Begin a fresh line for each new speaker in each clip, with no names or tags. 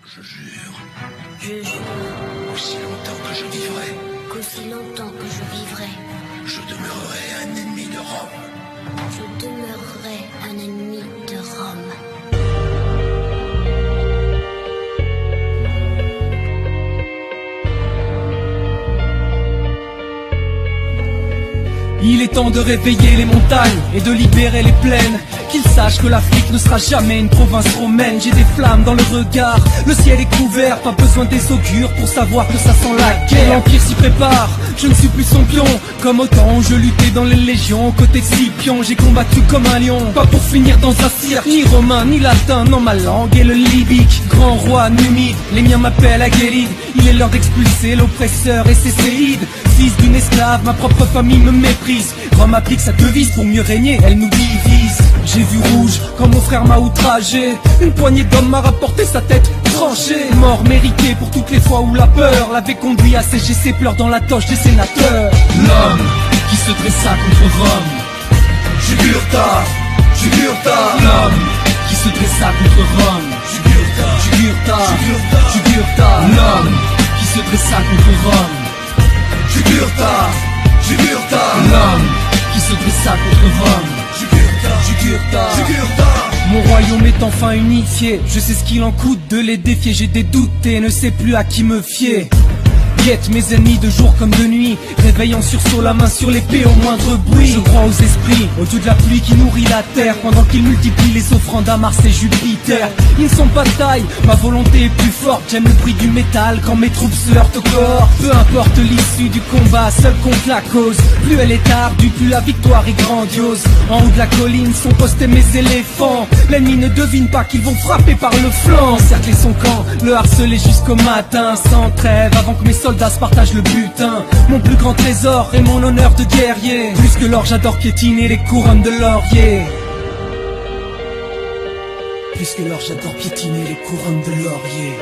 Je jure,
Je jure
aussi longtemps que je vivrai,
qu'aussi longtemps que je vivrai,
je demeurerai un ennemi de Rome.
je demeurerai un ennemi de Rome.
Il est temps de réveiller les montagnes et de libérer les plaines. Qu'ils sachent que l'Afrique ne sera jamais une province romaine. J'ai des flammes dans le regard, le ciel est couvert. Pas besoin des augures pour savoir que ça sent la guerre. L'Empire s'y prépare, je ne suis plus son pion. Comme au temps où je luttais dans les légions, côté Scipion, j'ai combattu comme un lion. Pas pour finir dans un cirque, ni romain ni latin. Non, ma langue est le libique, grand roi numide. Les miens m'appellent Aguélide. Il est l'heure d'expulser l'oppresseur et ses séides. Fils d'une esclave, ma propre famille me méprise. Rome applique sa devise pour mieux régner, elle nous divise. J'ai vu rouge quand mon frère m'a outragé. Une poignée d'hommes m'a rapporté sa tête tranchée. Mort méritée pour toutes les fois où la peur l'avait conduit à sécher ses pleurs dans la toche des sénateurs.
L'homme qui se dressa contre Rome, Jugurtha, Jugurtha. L'homme qui se dressa contre Rome, Jugurtha, Jugurtha. L'homme qui se dressa contre Rome, Jugurtha, Jugurtha. L'homme qui se dressa contre Rome, Jugurtha.
Mon royaume est enfin unifié. Je sais ce qu'il en coûte de les défier. J'ai des doutes et ne sais plus à qui me fier. Guette mes ennemis de jour comme de nuit, réveillant sursaut la main sur l'épée au moindre bruit. Je crois aux esprits, au dieu de la pluie qui nourrit la terre, pendant qu'il multiplie les offrandes à Mars et Jupiter. Ils ne sont pas de taille, ma volonté est plus forte. J'aime le bruit du métal quand mes troupes se heurtent au corps. Peu importe l'issue du combat, seul contre la cause. Plus elle est ardue, plus la victoire est grandiose. En haut de la colline sont postés mes éléphants. L'ennemi ne devine pas qu'ils vont frapper par le flanc. Cercler son camp, le harceler jusqu'au matin, sans trêve, avant que mes soldats se partagent le butin. Mon plus grand trésor est mon honneur de guerrier. Plus que l'or, j'adore piétiner les couronnes de laurier. Plus que l'or, j'adore piétiner les couronnes de laurier.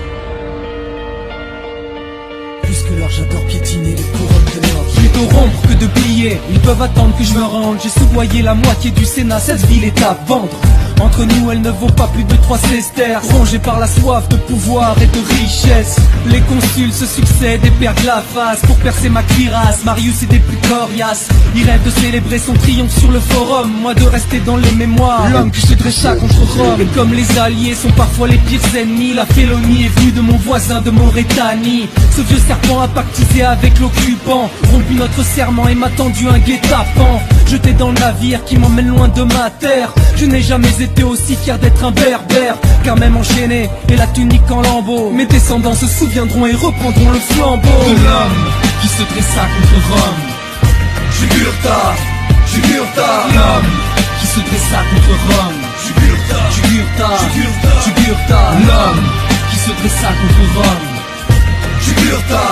Plus que l'or, j'adore piétiner les couronnes de laurier. Plutôt rompre que de plier, ils peuvent attendre que je me rende. J'ai soudoyé la moitié du Sénat, cette ville est à vendre. Entre nous, elle ne vaut pas plus de 3 sesterces. Rongée par la soif de pouvoir et de richesse, les consuls se succèdent et perdent la face. Pour percer ma cuirasse, Marius est des plus coriaces. Il rêve de célébrer son triomphe sur le forum, moi de rester dans les mémoires. L'homme qui se dressa contre Rome. Et comme les alliés sont parfois les pires ennemis, la félonie est vue de mon voisin de Maurétanie. Ce vieux serpent a pactisé avec l'occupant, rompu notre serment et m'a tendu un guet-apens. Jeté dans le navire qui m'emmène loin de ma terre. Je n'ai jamais été aussi fier d'être un berbère, car même enchaîné et la tunique en lambeaux, mes descendants se souviendront et reprendront le flambeau.
De l'homme qui se dressa contre Rome, Jugurtha, Jugurtha. L'homme qui se dressa contre Rome, Jugurtha, Jugurtha. L'homme qui se dressa contre Rome, Jugurtha,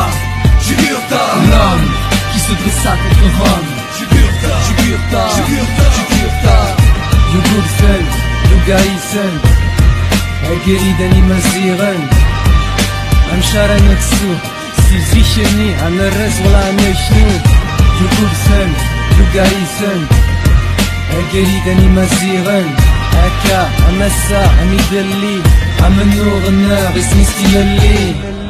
Jugurtha. L'homme qui se dressa contre Rome, Jugurtha, Jugurtha.
Jugurtha, Jugaysen, Aguélide Maziren, Amshara Natsu, Sizicheni, Anerez wala Nechnu. Jugurtha, Jugaysen, Aguélide Maziren, Aka, Amassa, Amideli, Amanour, Nar, Ismisti Yali.